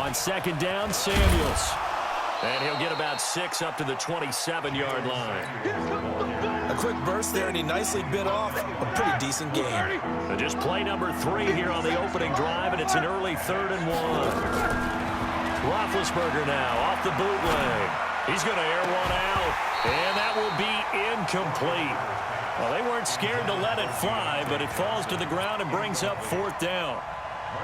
On second down, Samuels. And he'll get about 6 up to the 27-yard line. A quick burst there, and he nicely bit off a pretty decent game. And just play number 3 here on the opening drive, and it's an early 3rd and 1. Roethlisberger now off the bootleg. He's going to air one out, and that will be incomplete. Well, they weren't scared to let it fly, but it falls to the ground and brings up 4th down.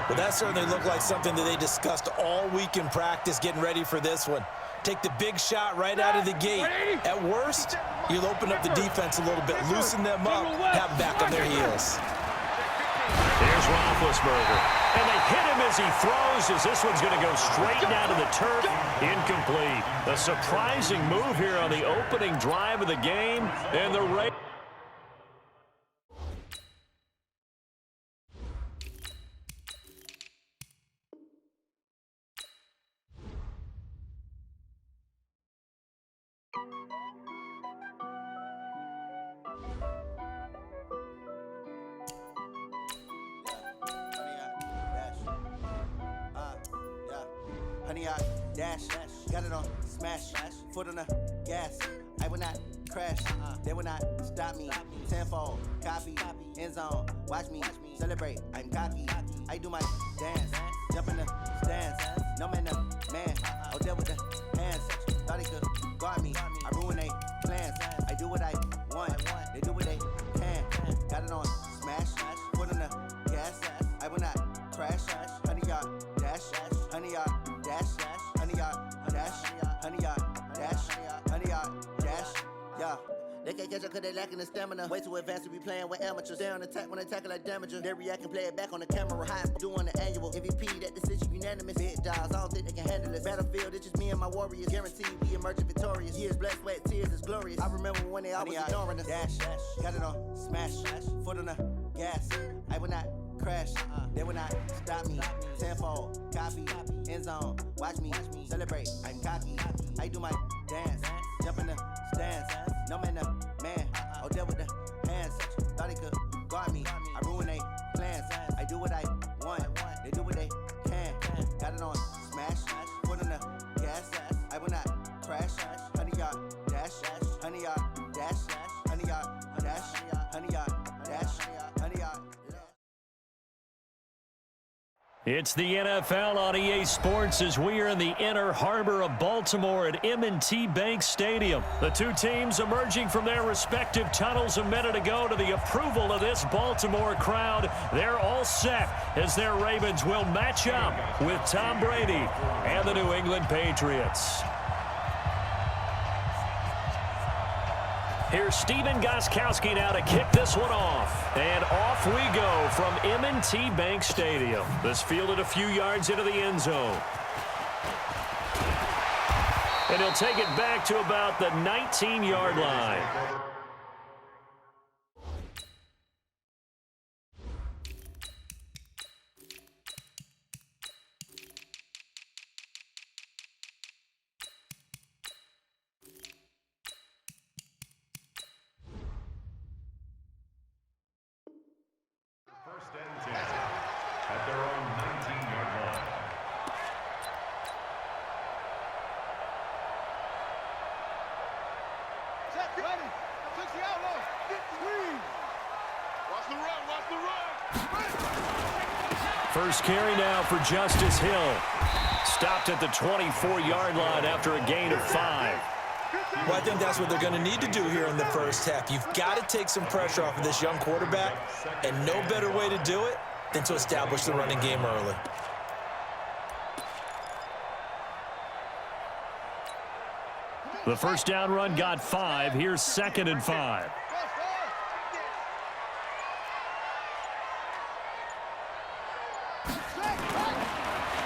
Well, that certainly looked like something that they discussed all week in practice, getting ready for this one. Take the big shot right out of the gate. At worst, you'll open up the defense a little bit, loosen them up, have them back on their heels. Here's Roethlisberger. And they hit him as he throws, as this one's going to go straight down to the turf. Incomplete. A surprising move here on the opening drive of the game. And the Raiders. Dash, got it on, smash, foot on the gas. I will not crash, they will not stop me. Tenfold, copy, end zone, watch me celebrate. I'm cocky, I do my dance, jump in the stands. No man, oh there with the hands. Thought he could guard me, I ruin they plans. I do what I want, they do what they can. Got it on, smash, foot on the gas. I will not crash, 100-yard dash, 100-yard dash. 100-yard dash, 100-yard dash, 100-yard dash, yeah. They can't catch up cause they lacking the stamina. Way too advanced to be playing with amateurs. Stay on attack when they tackle like damager. They react and play it back on the camera. High doing the annual MVP, that decision unanimous. Big dogs, I don't think they can handle it. Battlefield, it's just me and my warriors. Guaranteed we emerging victorious. Years, blood, sweat, tears is glorious. I remember when they always ignoring us. Dash, got it on, smash, foot on the gas. I will not crash, they will not stop me. Tenfold, copy, end zone, watch me celebrate. I'm cocky, I do my dance, jump in the stands. No man, oh there with the hands. Thought he could guard me, I ruin they plans. I do what I want, they do what they can. Got it on, smash, foot on the gas. I will not crash, 100-yard dash, 100-yard dash, 100-yard dash, 100-yard dash, 100-yard. It's the NFL on EA Sports as we are in the inner harbor of Baltimore at M&T Bank Stadium. The two teams emerging from their respective tunnels a minute ago to the approval of this Baltimore crowd. They're all set as their Ravens will match up with Tom Brady and the New England Patriots. Here's Steven Gostkowski now to kick this one off. And off we go from M&T Bank Stadium. This fielded a few yards into the end zone. And he'll take it back to about the 19-yard line. First carry now for Justice Hill. Stopped at the 24-yard line after a gain of 5. Well, I think that's what they're going to need to do here in the first half. You've got to take some pressure off of this young quarterback, and no better way to do it than to establish the running game early. The first down run got 5. Here's 2nd and 5.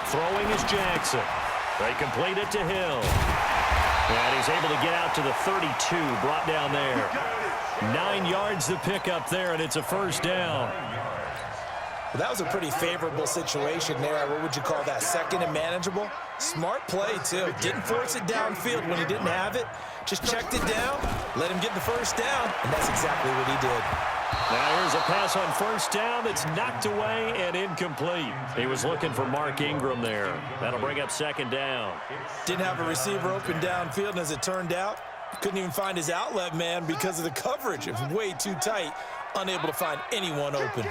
Throwing is Jackson. They complete it to Hill. And he's able to get out to the 32, brought down there. 9 yards to pick up there, and it's a first down. Well, that was a pretty favorable situation there. What would you call that? Second and manageable? Smart play, too. Didn't force it downfield when he didn't have it. Just checked it down, let him get the first down, and that's exactly what he did. Now here's a pass on first down that's knocked away and incomplete. He was looking for Mark Ingram there. That'll bring up second down. Didn't have a receiver open downfield, and as it turned out, couldn't even find his outlet man because of the coverage. It was way too tight, unable to find anyone open.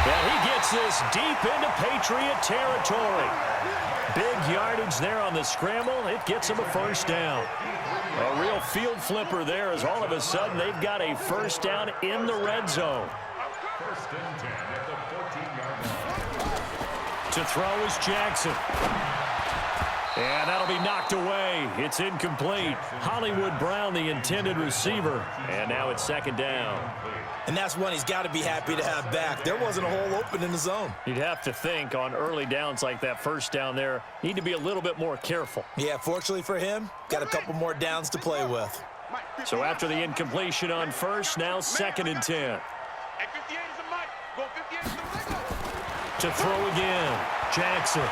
And he gets this deep into Patriot territory. Big yardage there on the scramble. It gets him a first down. A real field flipper there as all of a sudden they've got a first down in the red zone. First and 10 at the 14-yard line. To throw is Jackson. And that'll be knocked away. It's incomplete. Hollywood Brown, the intended receiver. And now it's second down. And that's one he's got to be happy to have back. There wasn't a hole open in the zone. You'd have to think on early downs like that first down there, need to be a little bit more careful. Yeah, fortunately for him, got a couple more downs to play with. So after the incompletion on first, now second and 10. To throw again, Jackson.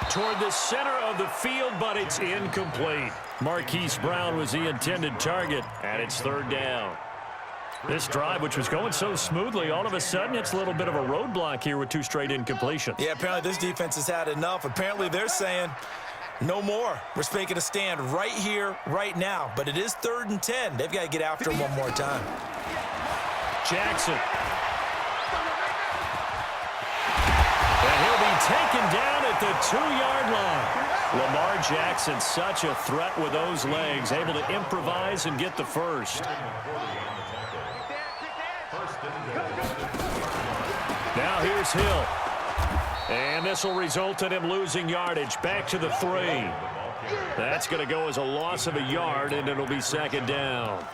Toward the center of the field, but it's incomplete. Marquise Brown was the intended target, and it's third down. This drive, which was going so smoothly, all of a sudden it's a little bit of a roadblock here with two straight incompletions. Yeah, apparently this defense has had enough. Apparently they're saying no more. We're making a stand right here, right now. But it is third and 10. They've got to get after him one more time. Jackson. And he'll be taken down at the 2-yard line. Lamar Jackson, such a threat with those legs, able to improvise and get the first. Now here's Hill. And this will result in him losing yardage. Back to the 3. That's going to go as a loss of a yard, and it'll be second down.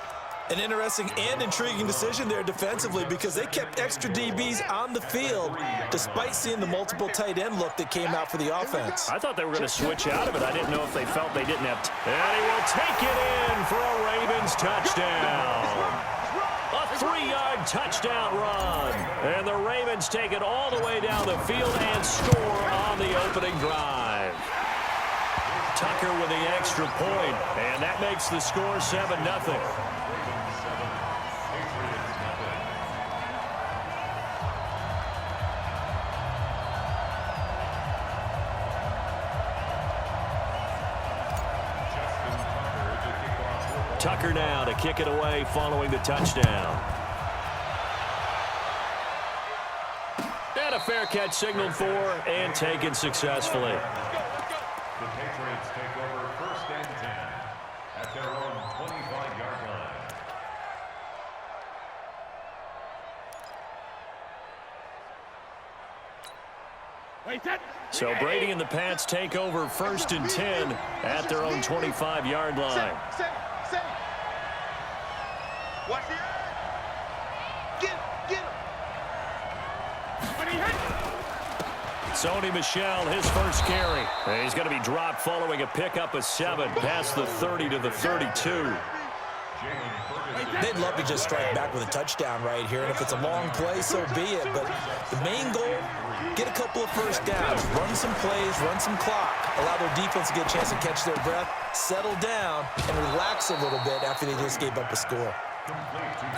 An interesting and intriguing decision there defensively because they kept extra DBs on the field despite seeing the multiple tight end look that came out for the offense. I thought they were going to switch out of it. I didn't know if they felt they didn't have and he will take it in for a Ravens touchdown. A 3-yard touchdown run. And the Ravens take it all the way down the field and score on the opening drive. Tucker with the extra point, and that makes the score 7-0. Tucker now to kick it away following the touchdown. And a fair catch signaled for and taken successfully. The Patriots take over first and 10 at their own 25-yard line. So Brady and the Pats take over first and 10 at their own 25-yard line. Watch it. Get him. When he hit. Sony Michel, his first carry. And he's going to be dropped following a pickup of 7 past the 30 to the 32. They'd love to just strike back with a touchdown right here, and if it's a long play, so be it. But the main goal, get a couple of first downs, run some plays, run some clock, allow their defense to get a chance to catch their breath, settle down, and relax a little bit after they just gave up a score.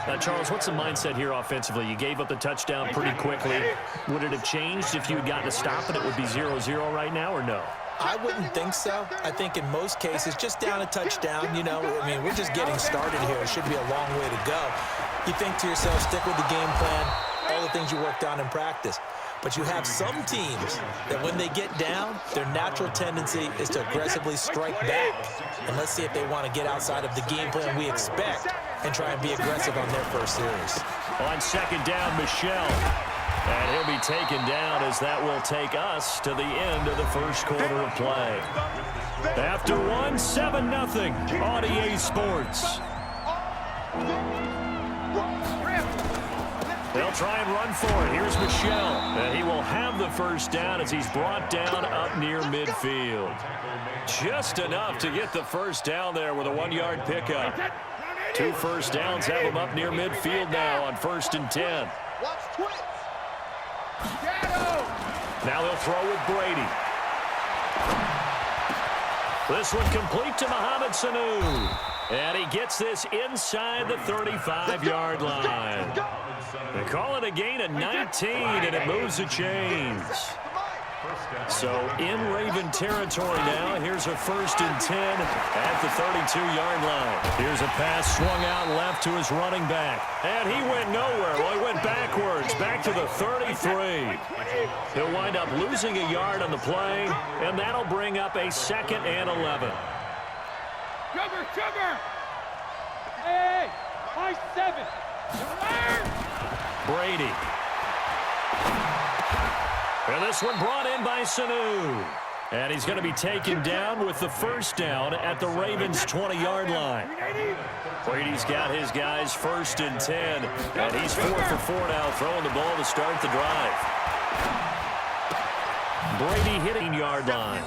Now, Charles, what's the mindset here offensively? You gave up the touchdown pretty quickly. Would it have changed if you had gotten a stop and it would be 0-0 right now, or no? I wouldn't think so. I think in most cases, just down a touchdown, you know, I mean, we're just getting started here. It should be a long way to go. You think to yourself, stick with the game plan, all the things you worked on in practice. But you have some teams that when they get down, their natural tendency is to aggressively strike back. And let's see if they want to get outside of the game plan we expect and try and be aggressive on their first series. On second down, Michel. And he'll be taken down as that will take us to the end of the first quarter of play. After 7-0 on EA Sports. They'll try and run for it. Here's Michel. And he will have the first down as he's brought down up near midfield. Just enough to get the first down there with a 1-yard pickup. 2 first downs have him up near midfield now on first and 10. Now they'll throw with Brady. This one complete to Mohamed Sanu. And he gets this inside the 35-yard line. They call it a gain of 19, and it moves the chains. So in Raven territory now. Here's a 1st and 10 at the 32-yard line. Here's a pass swung out left to his running back. And he went nowhere. Well, he went backwards, back to the 33. He'll wind up losing a yard on the play, and that'll bring up a 2nd and 11. Sugar! Hey! 5-7! Brady. And this one brought in by Sanu. And he's going to be taken down with the 1st down at the Ravens' 20-yard line. Brady's got his guys 1st and 10. And he's 4 for 4 now, throwing the ball to start the drive. Brady hitting yard line.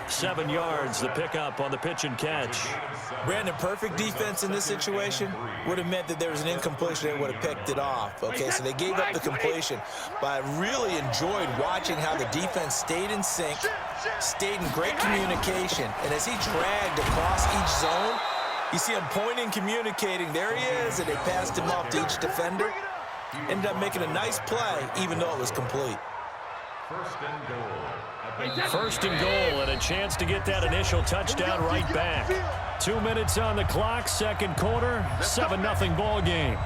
7 yards, the pickup on the pitch and catch. Brandon, perfect defense in this situation would have meant that there was an incompletion and would have picked it off. Okay, so they gave up the completion. But I really enjoyed watching how the defense stayed in sync, stayed in great communication. And as he dragged across each zone, you see him pointing, communicating. There he is, and they passed him off to each defender. Ended up making a nice play, even though it was complete. 1st and goal, and a chance to get that initial touchdown right back. 2 minutes on the clock, 2nd quarter, 7-0 ball game.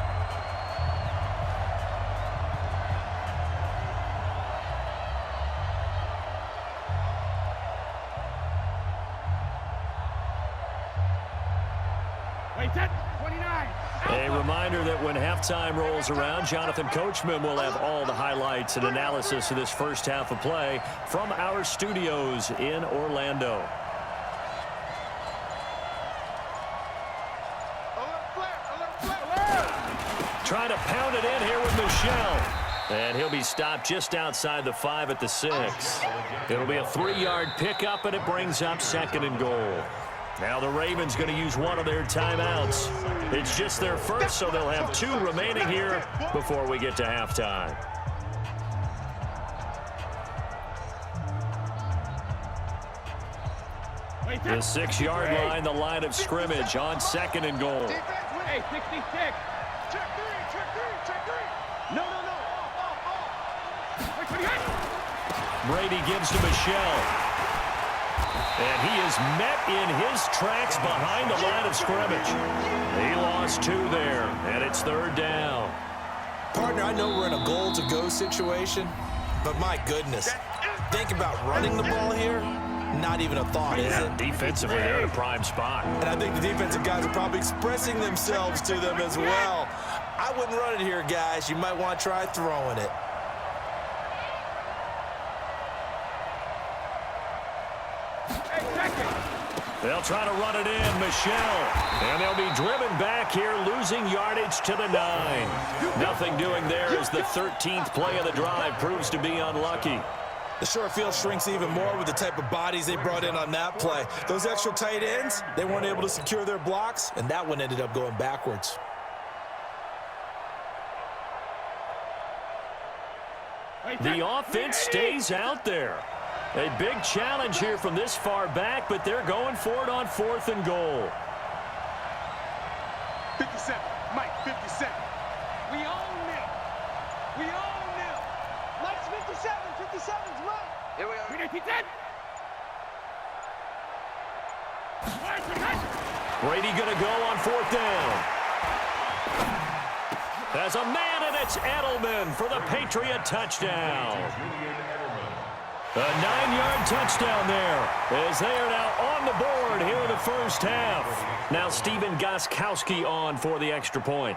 A reminder that when halftime rolls around, Jonathan Coachman will have all the highlights and analysis of this first half of play from our studios in Orlando. Trying to pound it in here with Michelle. And he'll be stopped just outside the 5 at the 6. It'll be a 3-yard pickup, and it brings up 2nd and goal. Now the Ravens going to use one of their timeouts. It's just their first, so they'll have 2 remaining here before we get to halftime. The 6-yard line, the line of scrimmage on 2nd and goal. Hey, 66. Check three. No. Brady gives to Michelle. And he is met in his tracks behind the line of scrimmage. He lost 2 there, and it's 3rd down. Partner, I know we're in a goal-to-go situation, but my goodness, think about running the ball here. Not even a thought, is it? Defensively, they're in a prime spot. And I think the defensive guys are probably expressing themselves to them as well. I wouldn't run it here, guys. You might want to try throwing it. They'll try to run it in, Michelle. And they'll be driven back here, losing yardage to the 9. Nothing doing there as the 13th play of the drive proves to be unlucky. The short field shrinks even more with the type of bodies they brought in on that play. Those extra tight ends, they weren't able to secure their blocks, and that one ended up going backwards. The offense stays out there. A big challenge here from this far back, but they're going for it on 4th and goal. 57, Mike, 57. We own them. Mike's 57. 57's Mike. Here we are. Brady going to go on 4th down. As a man, and it's Edelman for the Patriot touchdown. A 9-yard touchdown there, as they are now on the board here in the first half. Now Steven Gostkowski on for the extra point.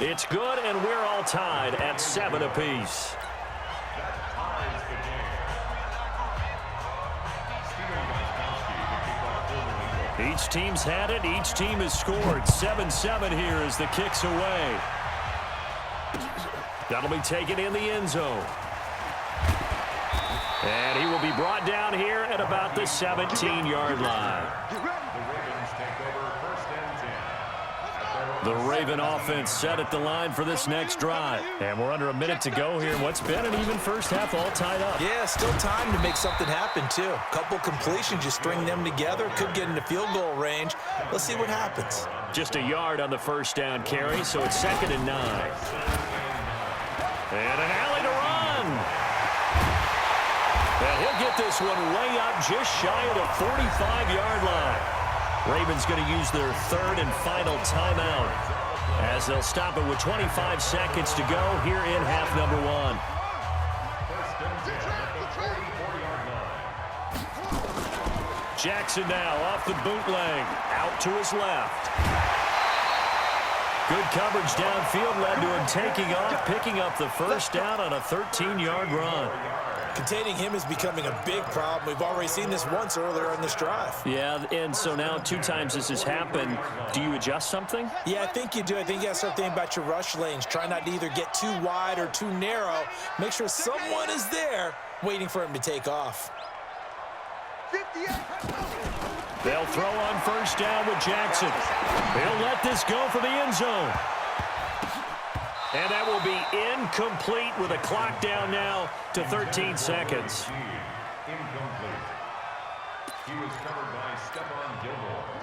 It's good, and we're all tied at 7 apiece. Each team's had it. Each team has scored. 7-7 here as the kick's away. That'll be taken in the end zone. And he will be brought down here at about the 17-yard line. The Raven offense set at the line for this next drive. And we're under a minute to go here in what's been an even first half, all tied up. Yeah, still time to make something happen, too. Couple completions, you string them together, could get into field goal range. Let's see what happens. Just a yard on the first down carry, so it's 2nd and 9. And an alley to run. And he'll get this one way up just shy of the 45-yard line. Ravens going to use their 3rd and final timeout as they'll stop it with 25 seconds to go here in half number 1. Jackson now off the bootleg, out to his left. Good coverage downfield led to him taking off, picking up the first down on a 13-yard run. Containing him is becoming a big problem. We've already seen this once earlier in this drive. Yeah, and so now 2 times this has happened. Do you adjust something? Yeah, I think you do. I think you got to start thinking about your rush lanes. Try not to either get too wide or too narrow. Make sure someone is there waiting for him to take off. They'll throw on first down with Jackson. They'll let this go for the end zone. And that will be incomplete with a clock down now to 13 seconds.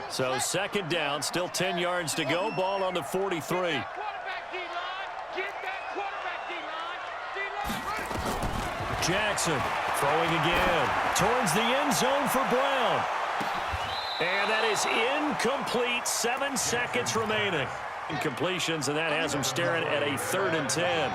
So 2nd down, still 10 yards to go. Ball on the 43. Jackson throwing again towards the end zone for Brown. And that is incomplete. 7 seconds remaining. Incompletions, and that has him staring at a 3rd and 10.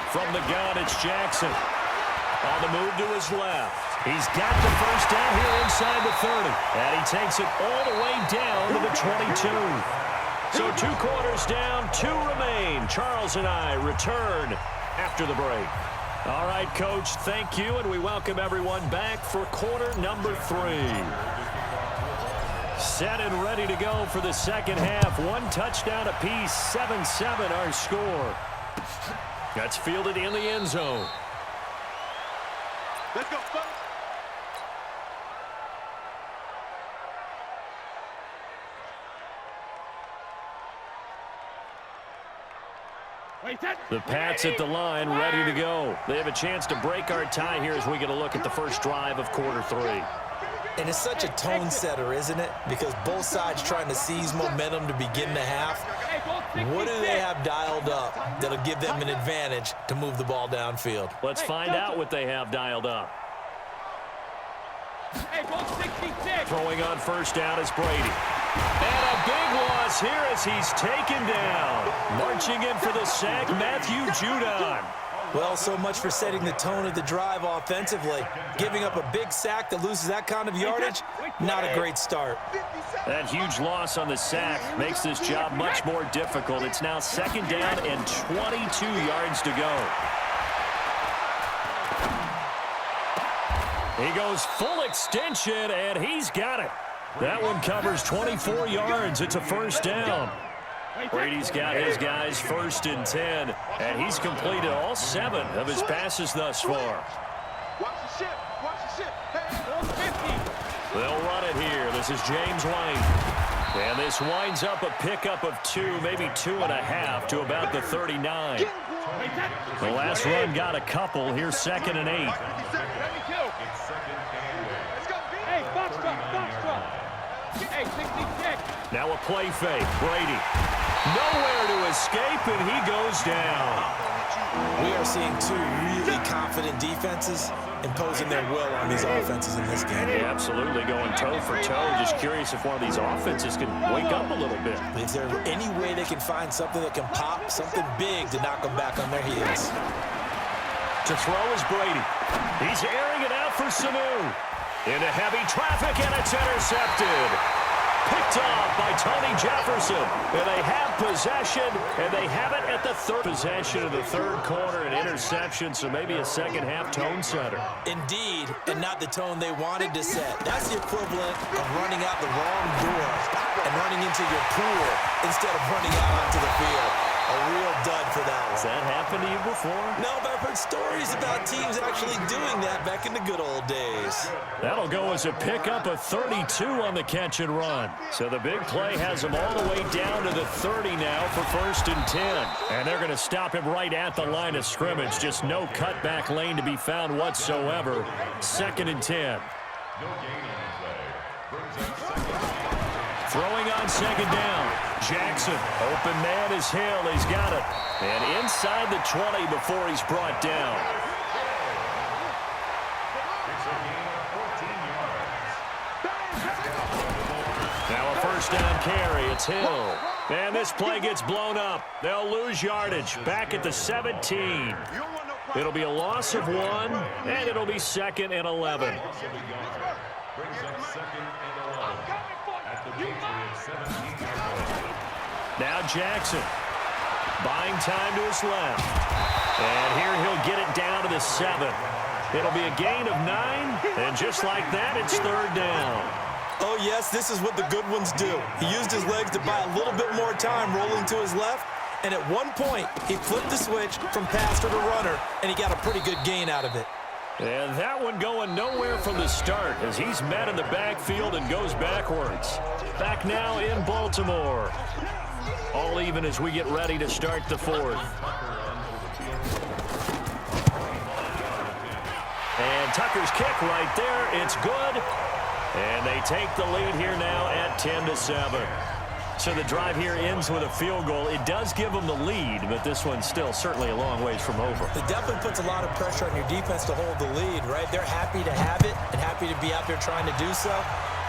From the gun, it's Jackson. On the move to his left. He's got the first down here inside the 30. And he takes it all the way down to the 22. So 2 quarters down, 2 remain. Charles and I return after the break. All right, Coach, thank you, and we welcome everyone back for quarter number 3. Set and ready to go for the second half. 1 touchdown apiece, 7-7 our score. That's fielded in the end zone. Let's go, folks. The Pats at the line, ready to go. They have a chance to break our tie here as we get a look at the first drive of quarter 3. And it's such a tone setter, isn't it? Because both sides trying to seize momentum to begin the half. What do they have dialed up that'll give them an advantage to move the ball downfield? Let's find out what they have dialed up. Throwing on first down is Brady. And a big loss here as he's taken down. Marching in for the sack, Matthew Judon. Well, so much for setting the tone of the drive offensively. Giving up a big sack that loses that kind of yardage, not a great start. That huge loss on the sack makes this job much more difficult. It's now 2nd down and 22 yards to go. He goes full extension, and he's got it. That one covers 24 yards. It's a first down. Brady's got his guys 1st and 10, and he's completed all 7 of his passes thus far. Watch the ship. Watch the ship. Hey, They'll run it here. This is James White. And this winds up a pickup of 2, maybe 2.5 to about the 39. The last run got a couple. Here's 2nd and 8. Hey, Foxtrot. Hey, 66. Now a play fake. Brady. Nowhere to escape, and he goes down. We are seeing 2 really confident defenses imposing their will on these offenses in this game. Yeah, absolutely, going toe for toe. Just curious if one of these offenses can wake up a little bit. Is there any way they can find something that can pop, something big to knock them back on their heels? To throw is Brady. He's airing it out for Sanu. Into heavy traffic, and it's intercepted. Picked off by Tony Jefferson. And they have possession, and they have it at the 3rd possession of the 3rd quarter, an interception, so maybe a second half tone setter. Indeed, and not the tone they wanted to set. That's the equivalent of running out the wrong door and running into your pool instead of running out onto the field. A real dud for that one. Has that happened to you before? No, but I've heard stories about teams actually doing that back in the good old days. That'll go as a pickup of 32 on the catch and run. So the big play has them all the way down to the 30 now for 1st and 10. And they're going to stop him right at the line of scrimmage. Just no cutback lane to be found whatsoever. 2nd and 10. No gain on the play. Brings up 2nd. Throwing on 2nd down. Jackson, open man is Hill. He's got it. And inside the 20 before he's brought down. It's a gain of 14 yards. Now a 1st down carry. It's Hill. And this play gets blown up. They'll lose yardage. Back at the 17. It'll be a loss of 1, and it'll be 2nd and 11. Brings up 2nd and 11. At the Patriots 17-yard line. Now Jackson. Buying time to his left. And here he'll get it down to the 7. It'll be a gain of 9, and just like that, it's 3rd down. Oh, yes, this is what the good ones do. He used his legs to buy a little bit more time rolling to his left, and at one point, he flipped the switch from passer to runner, and he got a pretty good gain out of it. And that one going nowhere from the start as he's met in the backfield and goes backwards. Back now in Baltimore. All even as we get ready to start the 4th. And Tucker's kick right there. It's good. And they take the lead here now at 10-7. So the drive here ends with a field goal. It does give them the lead, but this one's still certainly a long ways from over. It definitely puts a lot of pressure on your defense to hold the lead, right? They're happy to have it and happy to be out there trying to do so.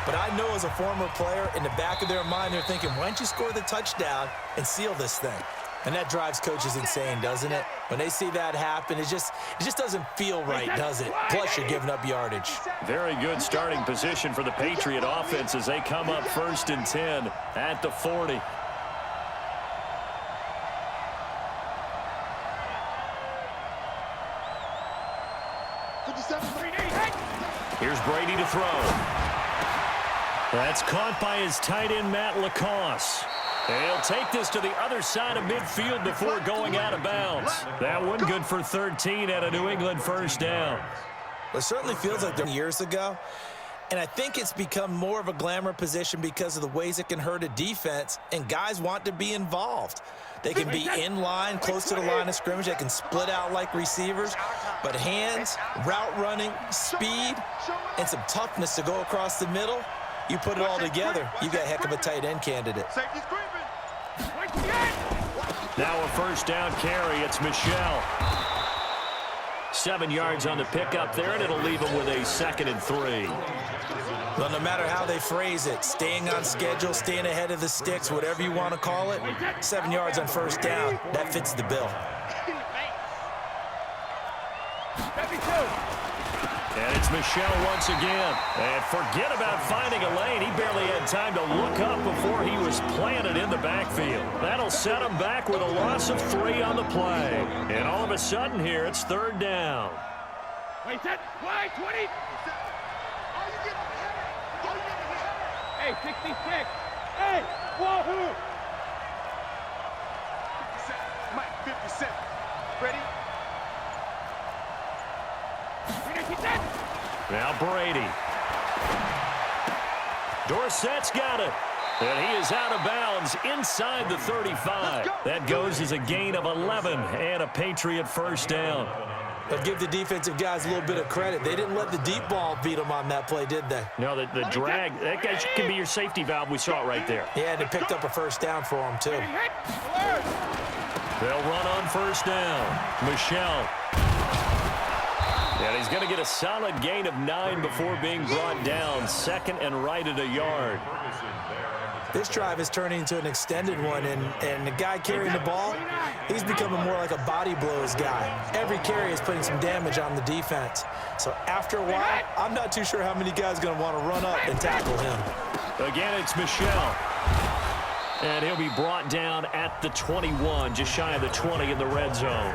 But I know as a former player, in the back of their mind, they're thinking, why don't you score the touchdown and seal this thing? And that drives coaches insane, doesn't it? When they see that happen, it just doesn't feel right, does it? Plus, you're giving up yardage. Very good starting position for the Patriot offense as they come up 1st and 10 at the 40. Here's Brady to throw. That's caught by his tight end, Matt Lacoste. He'll take this to the other side of midfield before going out of bounds. That one good for 13 at a New England 1st down. Well, it certainly feels like years ago. And I think it's become more of a glamour position because of the ways it can hurt a defense, and guys want to be involved. They can be in line, close to the line of scrimmage. They can split out like receivers. But hands, route running, speed, and some toughness to go across the middle, you put it all together, you got a heck of a tight end candidate. Now a 1st down carry. It's Michelle. 7 yards on the pickup there, and it'll leave him with a 2nd and 3. Well, no matter how they phrase it, staying on schedule, staying ahead of the sticks, whatever you want to call it, 7 yards on 1st down, that fits the bill. And it's Michelle once again. And forget about finding a lane. He barely had time to look up before he was planted in the backfield. That'll set him back with a loss of 3 on the play. And all of a sudden here, it's 3rd down. Wait, set, play, 20. Hey, 66. Hey, wahoo. 50 Mike, 50 Ready? Now Brady. Dorsett's got it. And he is out of bounds inside the 35. That goes as a gain of 11 and a Patriot 1st down. But give the defensive guys a little bit of credit. They didn't let the deep ball beat them on that play, did they? No, the drag, that guy can be your safety valve. We saw it right there. Yeah, and they picked up a 1st down for him, too. They'll run on 1st down. Michelle. And he's going to get a solid gain of 9 before being brought down. 2nd and right at a yard. This drive is turning into an extended one, and the guy carrying the ball, he's becoming more like a body blows guy. Every carry is putting some damage on the defense. So after a while, I'm not too sure how many guys are going to want to run up and tackle him. Again, it's Michelle. And he'll be brought down at the 21, just shy of the 20 in the red zone.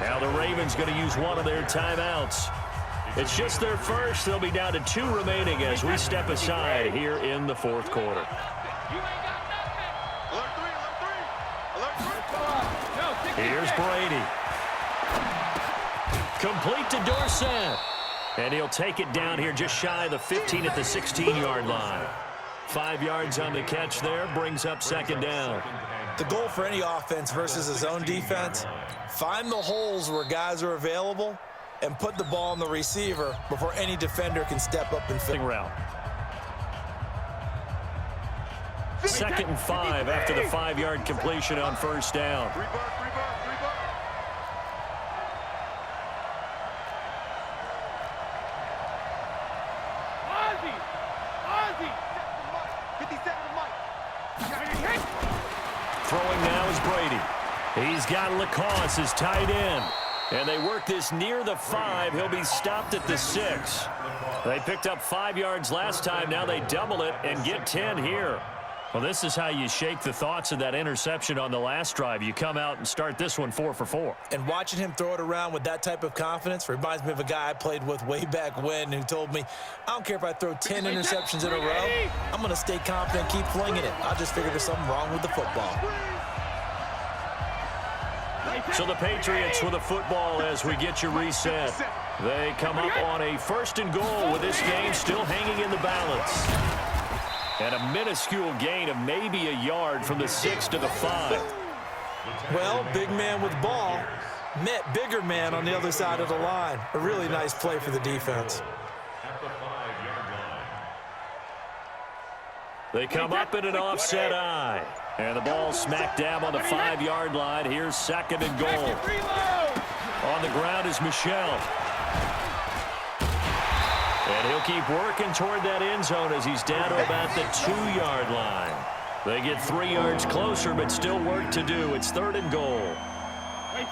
Now the Ravens going to use one of their timeouts. It's just their first. They'll be down to 2 remaining as we step aside here in the 4th quarter. Alert 3, alert 3. Alert 3. Here's Brady. Complete to Dorsett. And he'll take it down here just shy of the 15 at the 16-yard line. 5 yards on the catch there, brings up second down. The goal for any offense versus his own defense, find the holes where guys are available and put the ball on the receiver before any defender can step up and fit. Route. 2nd and 5 after the 5-yard completion on first down. Throwing now is Brady. He's got Lacoste as tight end. And they work this near the 5. He'll be stopped at the 6. They picked up 5 yards last time. Now they double it and get 10 here. Well, this is how you shake the thoughts of that interception on the last drive. You come out and start this one 4 for 4. And watching him throw it around with that type of confidence reminds me of a guy I played with way back when who told me, I don't care if I throw 10 interceptions in a row. I'm going to stay confident, keep flinging it. I just figured there's something wrong with the football. So the Patriots with a football as we get you reset. They come up on a 1st and goal with this game still hanging in the balance. And a minuscule gain of maybe a yard from the 6 to the 5. Well, big man with ball met bigger man on the other side of the line. A really nice play for the defense. They come up in an offset eye. And the ball smacked down on the 5-yard line. Here's 2nd and goal. On the ground is Michel. And he'll keep working toward that end zone as he's down to about the 2-yard line. They get 3 yards closer, but still work to do. It's 3rd and goal. Let's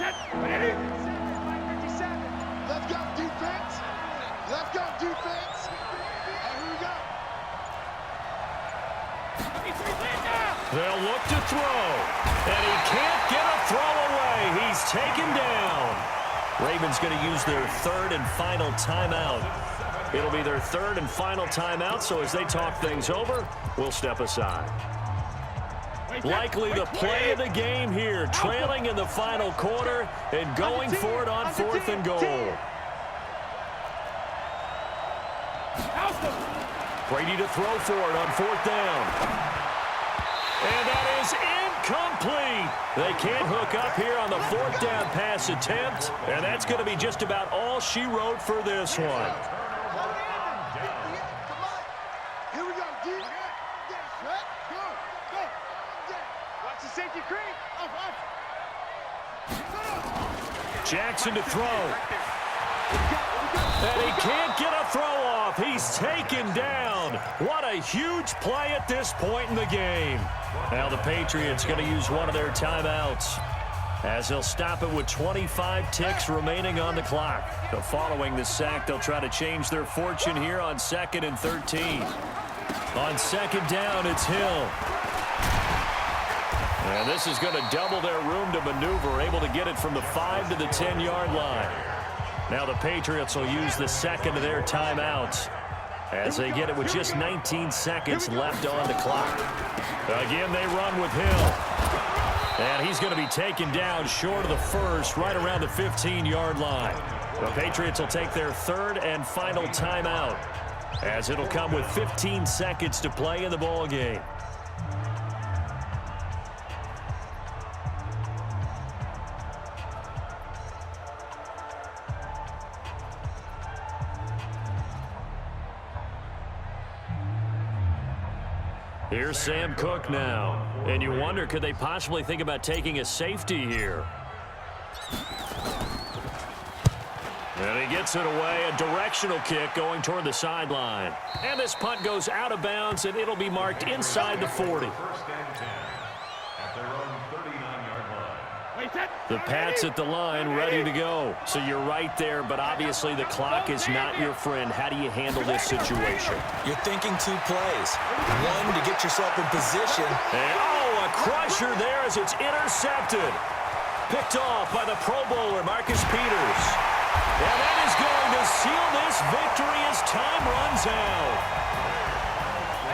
go, defense. Let's go, defense. Here we go. They'll look to throw. And he can't get a throw away. He's taken down. Ravens going to use their 3rd and final timeout. It'll be their 3rd and final timeout, so as they talk things over, we'll step aside. Likely the play of the game here, trailing in the final quarter and going for it on 4th and goal. Brady to throw for it on 4th down. And that is incomplete. They can't hook up here on the 4th down pass attempt, and that's going to be just about all she wrote for this one. Jackson to throw. And he can't get a throw off. He's taken down. What a huge play at this point in the game. Now the Patriots going to use one of their timeouts as they'll stop it with 25 ticks remaining on the clock. So following the sack, they'll try to change their fortune here on 2nd and 13. On 2nd down, it's Hill. And this is going to double their room to maneuver, able to get it from the 5 to the 10-yard line. Now the Patriots will use the 2nd of their timeouts as they get it with just 19 seconds left on the clock. Again, they run with Hill. And he's going to be taken down short of the 1st, right around the 15-yard line. The Patriots will take their 3rd and final timeout as it'll come with 15 seconds to play in the ball game. Here's Sam Cook now. And you wonder, could they possibly think about taking a safety here? And he gets it away, a directional kick going toward the sideline. And this punt goes out of bounds, and it'll be marked inside the 40. The Pats at the line, ready to go. So you're right there, but obviously the clock is not your friend. How do you handle this situation? You're thinking 2 plays. One, to get yourself in position. And, oh, a crusher there as it's intercepted. Picked off by the Pro Bowler, Marcus Peters. And that is going to seal this victory as time runs out.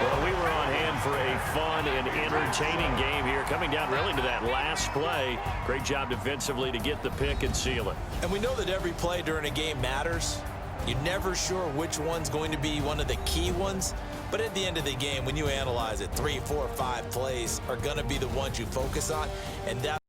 Well, we were on hand for a fun and entertaining game here, coming down really to that last play. Great job defensively to get the pick and seal it. And we know that every play during a game matters. You're never sure which one's going to be one of the key ones. But at the end of the game, when you analyze it, 3, 4, 5 plays are going to be the ones you focus on. And that